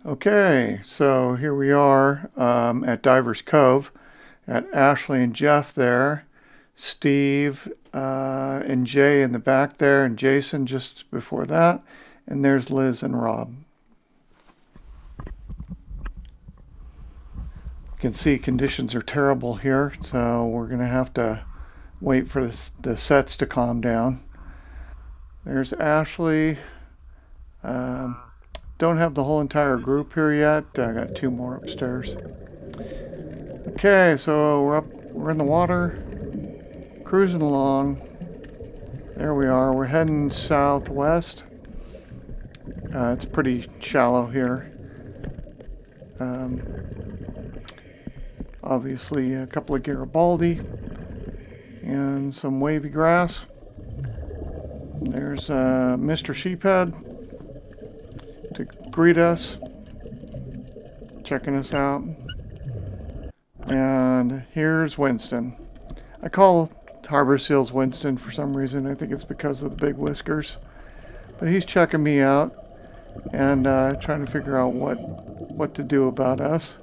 Okay, so here we are at Divers Cove at Ashley and Jeff there, Steve and Jay in the back there, and Jason just before that, and there's Liz and Rob. You can see conditions are terrible here, so we're going to have to wait for the sets to calm down. There's Ashley. Um, don't have the whole entire group here yet. I got two more upstairs. Okay, so we're in the water, cruising along. There we are. We're heading southwest. It's pretty shallow here. Obviously, a couple of Garibaldi and some wavy grass. There's Mr. Sheephead to greet us, checking us out. And here's Winston. I call Harbor Seals Winston for some reason. I think it's because of the big whiskers. But he's checking me out and trying to figure out what to do about us.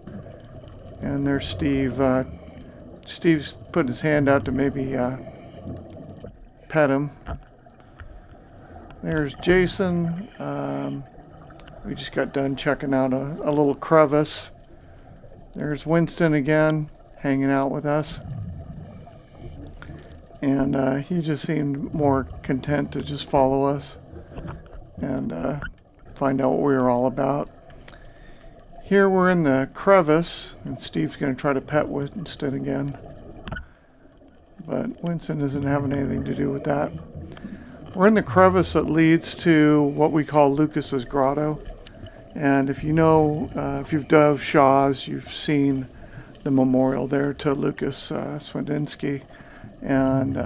And there's Steve. Steve's putting his hand out to maybe pet him. There's Jason. We just got done checking out a little crevice. There's Winston again, hanging out with us. And he just seemed more content to just follow us and find out what we were all about. Here we're in the crevice, and Steve's going to try to pet Winston again. But Winston isn't having anything to do with that. We're in the crevice that leads to what we call Lukas's Grotto. And if you know, if you've dove Shaw's, you've seen the memorial there to Lukas Swendinsky. And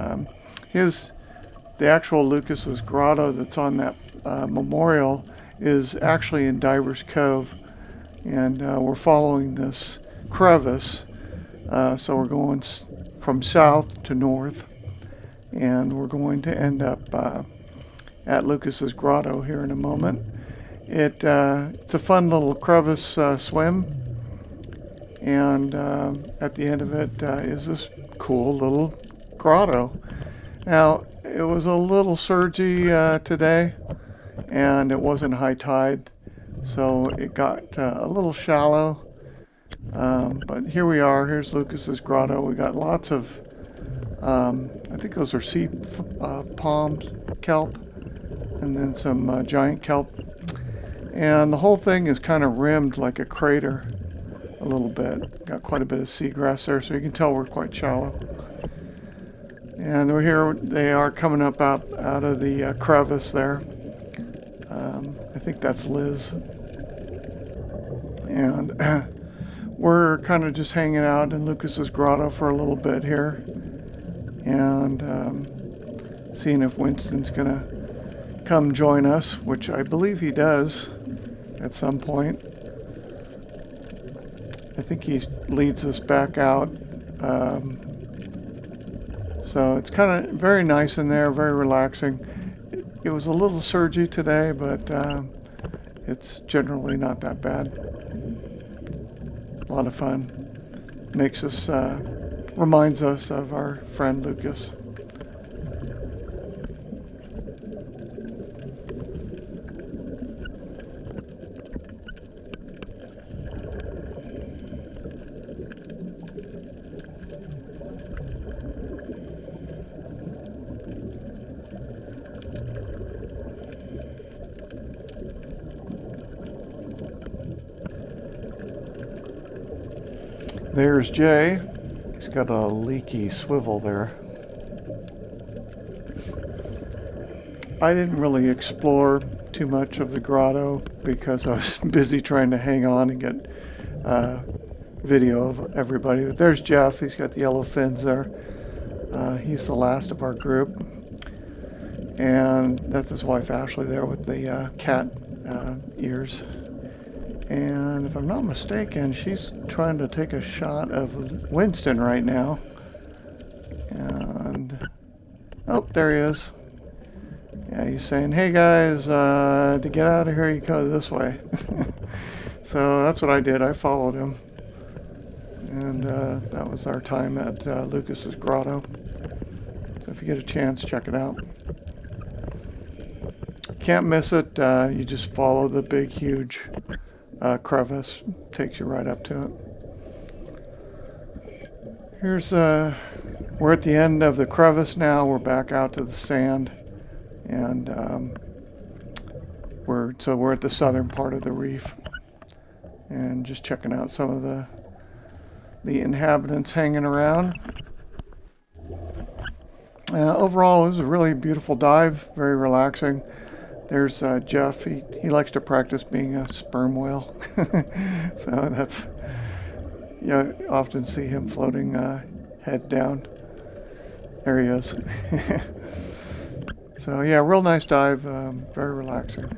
the actual Lukas's Grotto that's on that memorial is actually in Divers Cove. And we're following this crevice. So we're going from south to north. And we're going to end up at Lukas's Grotto here in a moment. It's a fun little crevice swim, and at the end of it is this cool little grotto. Now, it was a little surgy today, and it wasn't high tide, so it got a little shallow. But here we are. Here's Lukas's Grotto. We got lots of I think those are sea palms, kelp, and then some giant kelp. And the whole thing is kind of rimmed like a crater a little bit. Got quite a bit of seagrass there, so you can tell we're quite shallow. And we're here, they are coming up out of the crevice there. I think that's Liz. And we're kind of just hanging out in Lukas's Grotto for a little bit here. And seeing if Winston's gonna come join us, which I believe he does at some point. I think he leads us back out. So it's kind of very nice in there, very relaxing. It was a little surgy today, but it's generally not that bad. A lot of fun. Makes us reminds us of our friend Lukas. There's Jay. He's got a leaky swivel there. I didn't really explore too much of the grotto because I was busy trying to hang on and get video of everybody. But there's Jeff. He's got the yellow fins there. He's the last of our group. And that's his wife Ashley there with the cat ears. And if I'm not mistaken, she's trying to take a shot of Winston right now. And, oh, there he is. Yeah, he's saying, hey guys, to get out of here, you go this way. So that's what I did. I followed him. And that was our time at Lukas's Grotto. So if you get a chance, check it out. Can't miss it. You just follow the big, huge crevice. Takes you right up to it. Here's we're at the end of the crevice now. We're back out to the sand, and we're at the southern part of the reef, and just checking out some of the inhabitants hanging around. Overall, it was a really beautiful dive, very relaxing. There's Jeff. He likes to practice being a sperm whale, so that's. You often see him floating head down. There he is. So yeah, real nice dive, very relaxing.